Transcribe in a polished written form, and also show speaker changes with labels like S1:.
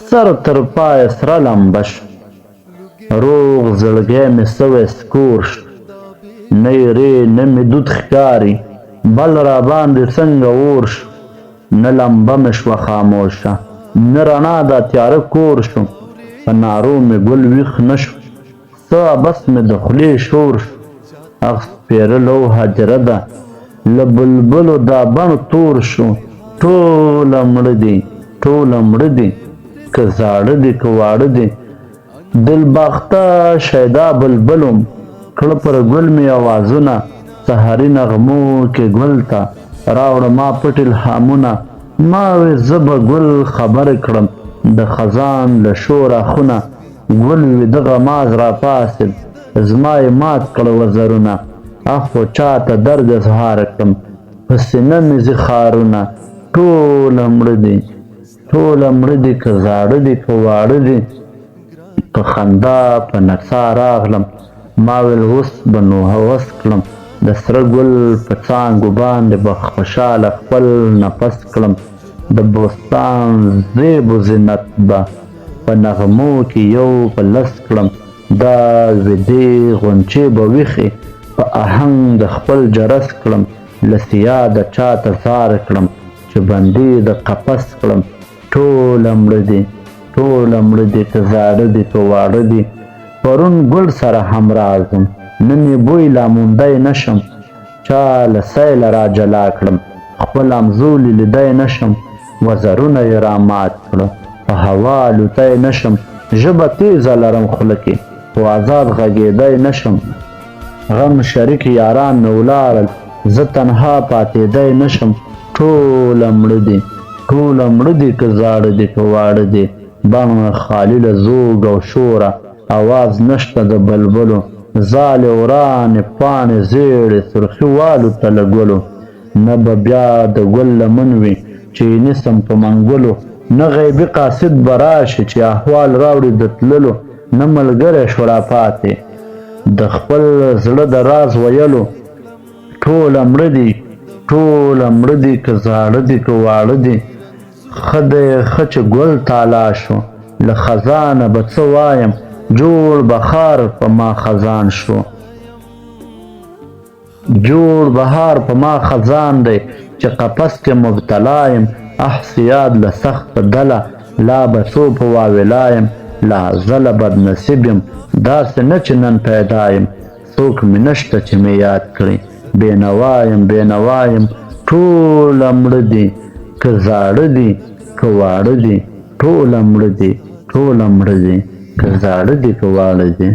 S1: سر تر پایه سره لمبه شو، روغ زړګی مې سوی سکور شو. نه یې نه مې دود ښکاري، بل را باندې څنګه اور شو. نه لمبه مې شوه خاموشه، نه رڼا دا تیاره کور شو. په نارو مې ګل ویښ نه شو، څه عبث مې د خولې شور شو. اخ سپېره لوحه هجره ده، له بلبلو دا بڼ تور شو. ټوله مړه دي ټوله مړه دي، که زاړه دي که واړه دي. دلباخته شیدا بلبلم، کړه پر ګل مې اوازونه. سحري نغمو کې ګل ته راوړه ما پټ الهامونه. ما وې زه به ګل خبرې کړم د خزان له شوره خونه. ګل ویده غماز را پاڅېد، زما یې مات کړه وزرونه. افو چاته درد اظهار کړم، په سینه مې ځي خارونه. ټوله مړه دي ټوله مړه دي، که زاړه دي که واړه دي. په خندا په نڅا راغلم، ما ویل اوس به نو هوس کړم. د سره ګل په څانګو باندې به خوشحاله خپل نفس کړم. د بوستان زیب و زینت به په نغمو کې یو په لس کړم. دا ویدې غونچې به ویښې په آهنګ د خپل جرس کړم. له سیاده چاته زار کړم، چې بندي د قفس کړم. ټوله مړه دي ټوله مړه دي، که زاړه دي که واړه دي. پرون ګل سره همراز وم، نن یې بوی لا موندی نشم. چا له سیله را جلا کړم، خپل همزولي لیدی نشم. وزرونه یې را مات کړه، په هوا الوتی نشم. ژبه تیزه لرم خوله کې، خو آزاد غږېدی نشم. غم شریک یاران مې ولاړل، زه تنها پاتېدی نشم. ټوله مړه دي ټوله مړه دي، که زاړه دي که واړه دي. بڼ خالي له زوږ او شوره، اواز نشته د بلبلو. زالې ورانې پاڼې زیړې سرخي والوته له ګلو. نه به بیا د ګل لمن وي چې یې نیسم په منګلو. نه غیبي قاصد به راشي چې احوال راوړي د تللو. نه ملګری شو را پاتې د خپل زړه د راز ویلو. ټوله مړه دي ټوله مړه دي، که زاړه دي که واړه دي. ښه دی ښه چې ګل تالا شو، له خزانه به څه وایم. جوړ بهار په ما خزان شو، جوړ بهار په ما خزان دی، چې قفس کې مبتلا یم. احس یاد له سخته دله، لا به څو په واویلا یم. لا زه له بدنصیب یم، داسې نه چې نن پیدا یم. څوک مې نشته چې مې یاد کړي، بېنوا یم بېنوا یم. ټوله مړه دي، که زاړه دي که واړه دي. ټوله مړه دي ټوله مړه دي، که زاړه دي که واړه دي.